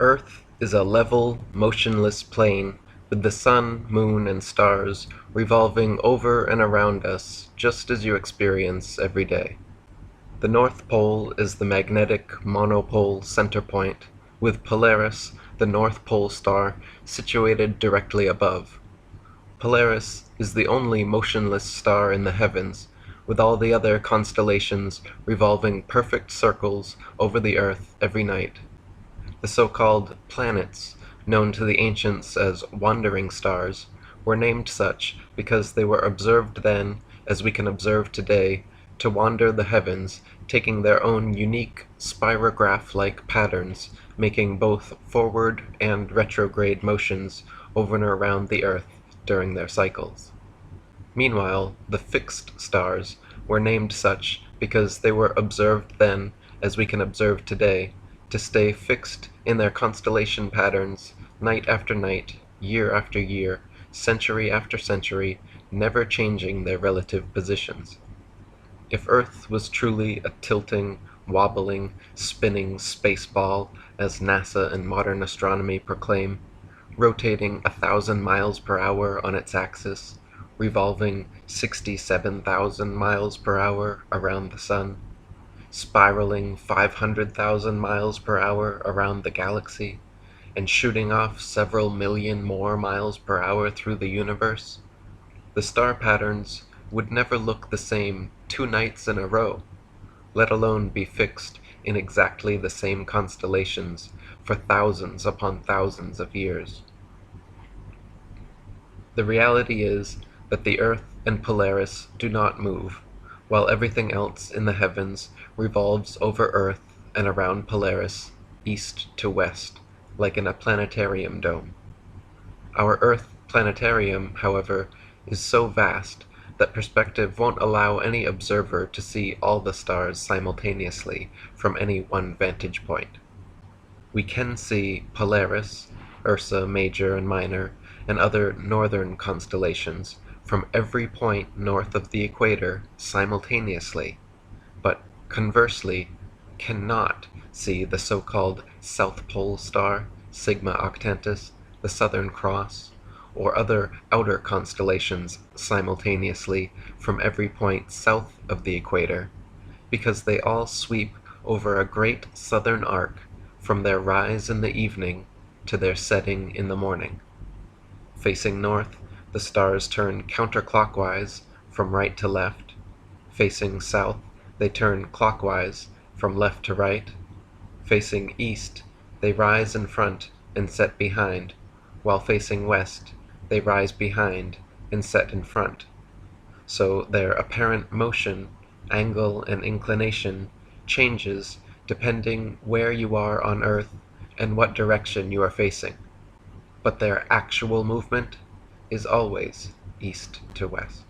Earth is a level, motionless plane with the sun, moon, and stars revolving over and around us just as you experience every day. The North Pole is the magnetic monopole center point, with Polaris, the North Pole star, situated directly above. Polaris is the only motionless star in the heavens, with all the other constellations revolving perfect circles over the Earth every night. The so-called planets, known to the ancients as wandering stars, were named such because they were observed then, as we can observe today, to wander the heavens, taking their own unique spirograph-like patterns, making both forward and retrograde motions over and around the Earth during their cycles. Meanwhile, the fixed stars were named such because they were observed then, as we can observe today, to stay fixed in their constellation patterns night after night, year after year, century after century, never changing their relative positions. If Earth was truly a tilting, wobbling, spinning space ball, as NASA and modern astronomy proclaim, rotating 1,000 miles per hour on its axis, revolving 67,000 miles per hour around the Sun, spiraling 500,000 miles per hour around the galaxy, and shooting off several million more miles per hour through the universe, the star patterns would never look the same 2 nights in a row, let alone be fixed in exactly the same constellations for thousands upon thousands of years. The reality is that the Earth and Polaris do not move, while everything else in the heavens revolves over Earth and around Polaris, east to west, like in a planetarium dome. Our Earth planetarium, however, is so vast that perspective won't allow any observer to see all the stars simultaneously from any one vantage point. We can see Polaris, Ursa Major and Minor, and other northern constellations from every point north of the equator simultaneously, but conversely cannot see the so-called South Pole star, Sigma Octantis, the Southern Cross, or other outer constellations simultaneously from every point south of the equator, because they all sweep over a great southern arc from their rise in the evening to their setting in the morning. Facing north, the stars turn counterclockwise from right to left. Facing south, they turn clockwise from left to right. Facing east, they rise in front and set behind, while facing west, they rise behind and set in front. So their apparent motion, angle, and inclination changes depending where you are on Earth and what direction you are facing. But their actual movement is always east to west.